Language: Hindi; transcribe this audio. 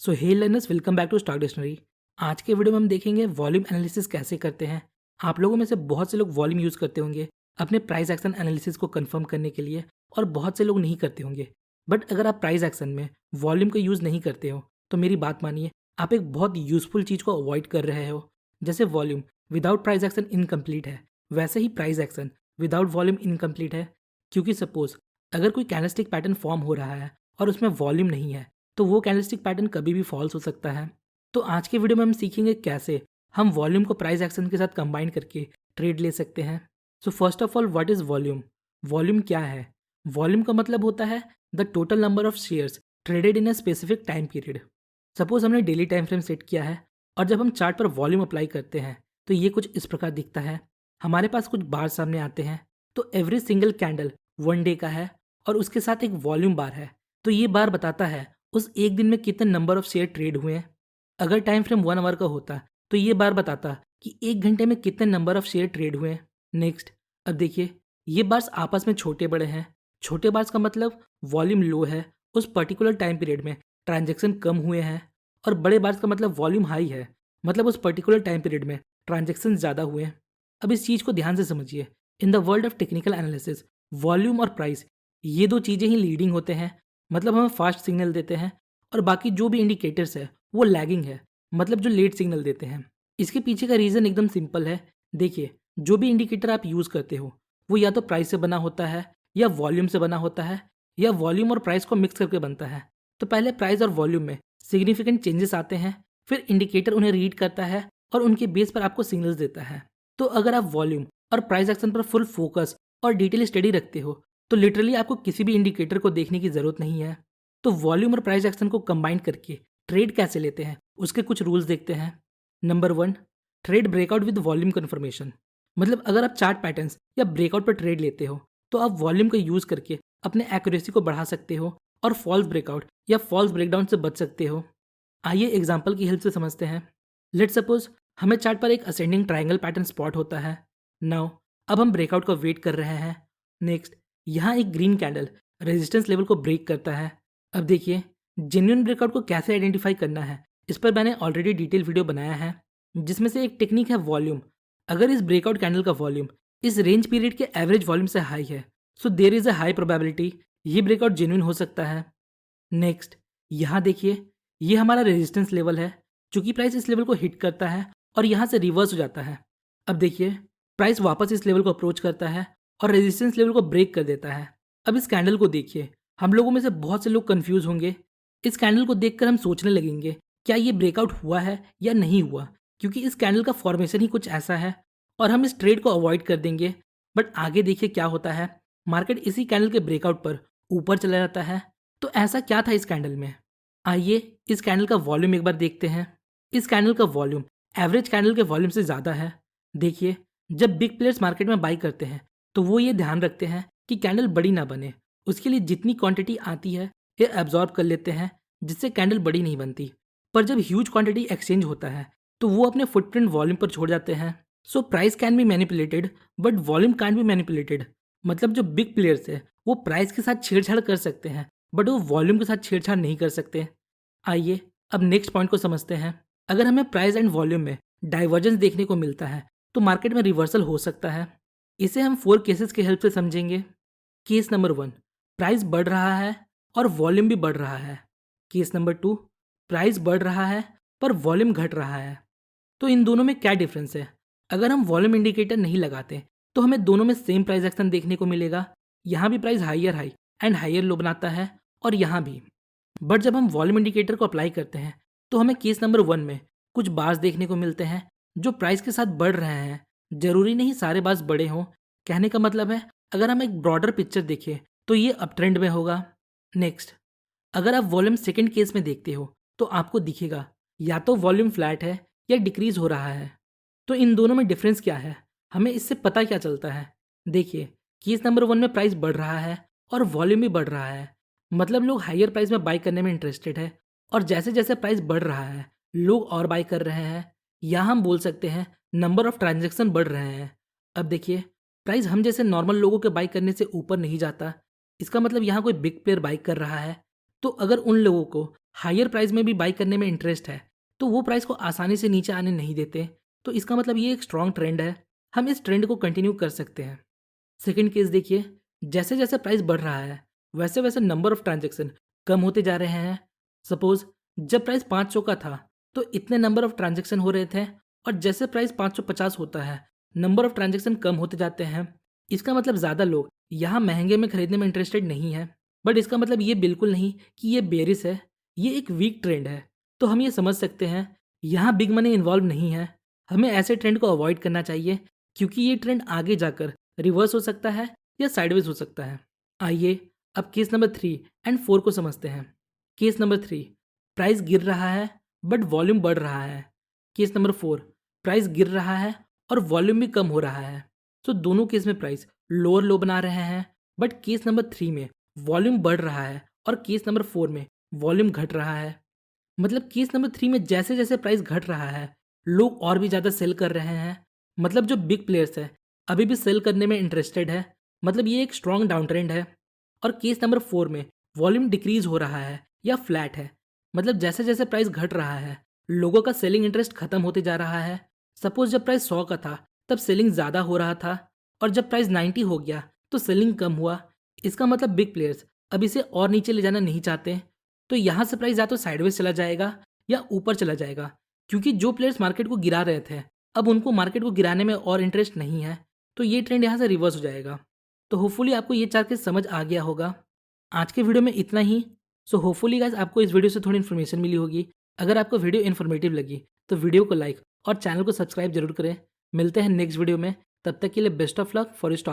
So hey learners, welcome back to stock dictionary. आज के वीडियो में हम देखेंगे वॉल्यूम एनालिसिस कैसे करते हैं। आप लोगों में से बहुत से लोग वॉल्यूम यूज़ करते होंगे अपने प्राइस एक्शन एनालिसिस को कंफर्म करने के लिए, और बहुत से लोग नहीं करते होंगे। बट अगर आप प्राइस एक्शन में वॉल्यूम का यूज़ नहीं करते हो तो मेरी बात मानिए, आप एक बहुत यूज़फुल चीज़ को अवॉइड कर रहे हो। जैसे volume without price action incomplete है, वैसे ही price action without volume incomplete है। क्योंकि सपोज अगर कोई कैंडलस्टिक पैटर्न फॉर्म हो रहा है और उसमें वॉल्यूम नहीं है, तो वो कैंडलस्टिक पैटर्न कभी भी फॉल्स हो सकता है। तो आज के वीडियो में हम सीखेंगे कैसे हम वॉल्यूम को प्राइस एक्शन के साथ कंबाइन करके ट्रेड ले सकते हैं। So first of all, what is volume? Volume क्या है? वॉल्यूम का मतलब होता है the total number of shares traded in a specific time period. Suppose हमने डेली टाइम फ्रेम सेट किया है, और जब हम चार्ट पर वॉल्यूम अप्लाई करते हैं तो ये कुछ इस प्रकार दिखता है। हमारे पास कुछ बार सामने आते हैं, तो एवरी सिंगल कैंडल 1 डे का है और उसके साथ एक वॉल्यूम बार है। तो ये बार बताता है उस एक दिन में कितने नंबर ऑफ शेयर ट्रेड हुए हैं। अगर टाइम फ्रेम 1 आवर का होता तो ये बार बताता कि 1 घंटे में कितने नंबर ऑफ शेयर ट्रेड हुए हैं। नेक्स्ट, अब देखिए, ये बार्स आपस में छोटे बड़े हैं। छोटे बार्स का मतलब वॉल्यूम लो है, उस पर्टिकुलर टाइम पीरियड में ट्रांजेक्शन कम हुए हैं। और बड़े बार्स का मतलब वॉल्यूम हाई है, मतलब उस पर्टिकुलर टाइम पीरियड में ट्रांजेक्शन ज़्यादा हुए हैं। अब इस चीज़ को ध्यान से समझिए। In the world of technical analysis, volume और प्राइस, ये दो चीज़ें ही लीडिंग होते हैं, मतलब हमें फास्ट सिग्नल देते हैं। और बाकी जो भी इंडिकेटर्स है वो लैगिंग है, मतलब जो लेट सिग्नल देते हैं। इसके पीछे का रीज़न एकदम सिंपल है। देखिए, जो भी इंडिकेटर आप यूज़ करते हो वो या तो प्राइस से बना होता है, या वॉल्यूम से बना होता है, या वॉल्यूम और प्राइस को मिक्स करके बनता है। तो पहले प्राइस और वॉल्यूम में सिग्निफिकेंट चेंजेस आते हैं, फिर इंडिकेटर उन्हें रीड करता है और उनके बेस पर आपको सिग्नल्स देता है। तो अगर आप वॉल्यूम और प्राइस एक्शन पर फुल फोकस और डिटेल स्टडी रखते हो तो लिटरली आपको किसी भी इंडिकेटर को देखने की ज़रूरत नहीं है। तो वॉल्यूम और प्राइस एक्शन को कंबाइन करके ट्रेड कैसे लेते हैं, उसके कुछ रूल्स देखते हैं। Number 1, trade breakout with volume confirmation. मतलब अगर आप चार्ट पैटर्न्स या ब्रेकआउट पर ट्रेड लेते हो तो आप वॉल्यूम का यूज़ करके अपने एक्यूरेसी को बढ़ा सकते हो और फॉल्स ब्रेकआउट या फॉल्स ब्रेकडाउन से बच सकते हो। आइए एग्जाम्पल की हेल्प से समझते हैं। लेट सपोज हमें चार्ट पर एक असेंडिंग ट्राइंगल पैटर्न स्पॉट होता है। नाउ अब हम ब्रेकआउट का वेट कर रहे हैं। नेक्स्ट, यहाँ एक ग्रीन कैंडल रेजिस्टेंस लेवल को ब्रेक करता है। अब देखिए, जेन्युइन ब्रेकआउट को कैसे आइडेंटिफाई करना है, इस पर मैंने ऑलरेडी डिटेल वीडियो बनाया है, जिसमें से एक टेक्निक है वॉल्यूम। अगर इस ब्रेकआउट कैंडल का वॉल्यूम इस रेंज पीरियड के एवरेज वॉल्यूम से हाई है, so there is a high probability ये ब्रेकआउट जेन्युइन हो सकता है। नेक्स्ट, यहाँ देखिए, ये हमारा रेजिस्टेंस लेवल है। चूंकि प्राइस इस लेवल को हिट करता है और यहाँ से रिवर्स हो जाता है। अब देखिए, प्राइस वापस इस लेवल को अप्रोच करता है और रेजिस्टेंस लेवल को ब्रेक कर देता है। अब इस कैंडल को देखिए, हम लोगों में से बहुत से लोग कंफ्यूज होंगे। इस कैंडल को देखकर हम सोचने लगेंगे क्या ये ब्रेकआउट हुआ है या नहीं हुआ, क्योंकि इस कैंडल का फॉर्मेशन ही कुछ ऐसा है, और हम इस ट्रेड को अवॉइड कर देंगे। बट आगे देखिए क्या होता है, मार्केट इसी कैंडल के ब्रेकआउट पर ऊपर चला जाता है। तो ऐसा क्या था इस कैंडल में? आइए इस कैंडल का वॉल्यूम एक बार देखते हैं। इस कैंडल का वॉल्यूम एवरेज कैंडल के वॉल्यूम से ज़्यादा है। देखिए, जब बिग प्लेयर्स मार्केट में बाई करते हैं तो वो ये ध्यान रखते हैं कि कैंडल बड़ी ना बने। उसके लिए जितनी क्वांटिटी आती है ये एब्जॉर्ब कर लेते हैं, जिससे कैंडल बड़ी नहीं बनती। पर जब ह्यूज क्वांटिटी एक्सचेंज होता है तो वो अपने फुटप्रिंट वॉल्यूम पर छोड़ जाते हैं। So price can be manipulated but volume can be manipulated. मतलब जो बिग प्लेयर्स है वो प्राइस के साथ छेड़छाड़ कर सकते हैं, बट वो वॉल्यूम के साथ छेड़छाड़ नहीं कर सकते। आइए अब नेक्स्ट पॉइंट को समझते हैं। अगर हमें प्राइस एंड वॉल्यूम में डाइवर्जेंस देखने को मिलता है तो मार्केट में रिवर्सल हो सकता है। इसे हम 4 केसेस की हेल्प से समझेंगे। केस नंबर 1, प्राइस बढ़ रहा है और वॉल्यूम भी बढ़ रहा है। केस नंबर 2, प्राइस बढ़ रहा है पर वॉल्यूम घट रहा है। तो इन दोनों में क्या डिफरेंस है? अगर हम वॉल्यूम इंडिकेटर नहीं लगाते तो हमें दोनों में सेम प्राइस एक्शन देखने को मिलेगा। यहाँ भी price high and higher low बनाता है, और यहाँ भी। बट जब हम वॉल्यूम इंडिकेटर को अप्लाई करते हैं तो हमें केस नंबर 1 में कुछ बार्स देखने को मिलते हैं जो प्राइस के साथ बढ़ रहे हैं। जरूरी नहीं सारे बार्स बड़े हों। कहने का मतलब है, अगर हम एक ब्रॉडर पिक्चर देखें तो ये अप ट्रेंड में होगा। नेक्स्ट, अगर आप वॉल्यूम सेकंड केस में देखते हो तो आपको दिखेगा या तो वॉल्यूम फ्लैट है या डिक्रीज हो रहा है। तो इन दोनों में डिफरेंस क्या है, हमें इससे पता क्या चलता है? देखिए, केस नंबर 1 में प्राइस बढ़ रहा है और वॉल्यूम भी बढ़ रहा है, मतलब लोग हायर प्राइस में बाई करने में इंटरेस्टेड है। और जैसे जैसे प्राइस बढ़ रहा है लोग और बाई कर रहे हैं। यहाँ हम बोल सकते हैं नंबर ऑफ ट्रांजेक्शन बढ़ रहे हैं। अब देखिए, प्राइस हम जैसे नॉर्मल लोगों के बाई करने से ऊपर नहीं जाता। इसका मतलब यहाँ कोई बिग प्लेयर बाई कर रहा है। तो अगर उन लोगों को हायर प्राइस में भी बाई करने में इंटरेस्ट है, तो वो प्राइस को आसानी से नीचे आने नहीं देते। तो इसका मतलब ये एक स्ट्रॉन्ग ट्रेंड है, हम इस ट्रेंड को कंटिन्यू कर सकते हैं। सेकंड केस देखिए, जैसे जैसे प्राइस बढ़ रहा है वैसे वैसे नंबर ऑफ ट्रांजैक्शन कम होते जा रहे हैं। सपोज जब प्राइस 500 का था तो इतने नंबर ऑफ ट्रांजैक्शन हो रहे थे, और जैसे प्राइस 550 होता है नंबर ऑफ ट्रांजैक्शन कम होते जाते हैं। इसका मतलब ज़्यादा लोग यहाँ महंगे में खरीदने में इंटरेस्टेड नहीं है। बट इसका मतलब ये बिल्कुल नहीं कि ये बेरिस है, ये एक वीक ट्रेंड है। तो हम ये समझ सकते हैं यहाँ बिग मनी इन्वॉल्व नहीं है। हमें ऐसे ट्रेंड को अवॉइड करना चाहिए, क्योंकि ये ट्रेंड आगे जाकर रिवर्स हो सकता है या साइडवेज हो सकता है। आइए अब केस नंबर 3 एंड 4 को समझते हैं। केस नंबर 3, प्राइस गिर रहा है बट वॉल्यूम बढ़ रहा है। केस नंबर 4, प्राइस गिर रहा है और वॉल्यूम भी कम हो रहा है। तो दोनों केस में प्राइस लोअर लो बना रहे हैं, बट केस नंबर 3 में वॉल्यूम बढ़ रहा है और केस नंबर 4 में वॉल्यूम घट रहा है। मतलब केस नंबर 3 में जैसे जैसे प्राइस घट रहा है लोग और भी ज़्यादा सेल कर रहे हैं। मतलब जो बिग प्लेयर्स है अभी भी सेल करने में इंटरेस्टेड है। मतलब ये एक स्ट्रॉन्ग डाउन ट्रेंड है। और केस नंबर 4 में वॉल्यूम डिक्रीज हो रहा है या फ्लैट है। मतलब जैसे जैसे प्राइस घट रहा है लोगों का सेलिंग इंटरेस्ट खत्म होते जा रहा है। सपोज जब प्राइस 100 का था तब सेलिंग ज़्यादा हो रहा था, और जब प्राइस 90 हो गया तो सेलिंग कम हुआ। इसका मतलब बिग प्लेयर्स अब इसे और नीचे ले जाना नहीं चाहते। तो यहाँ से प्राइस या तो साइडवेज चला जाएगा या ऊपर चला जाएगा, क्योंकि जो प्लेयर्स मार्केट को गिरा रहे थे अब उनको मार्केट को गिराने में और इंटरेस्ट नहीं है। तो ये ट्रेंड यहाँ से रिवर्स हो जाएगा। तो होपफुली आपको ये चार केस समझ आ गया होगा। आज के वीडियो में इतना ही। सो होपफुली गाइस आपको इस वीडियो से थोड़ी इन्फॉर्मेशन मिली होगी। अगर आपको वीडियो इन्फॉर्मेटिव लगी तो वीडियो को लाइक और चैनल को सब्सक्राइब जरूर करें। मिलते हैं नेक्स्ट वीडियो में, तब तक के लिए best of luck for your stock.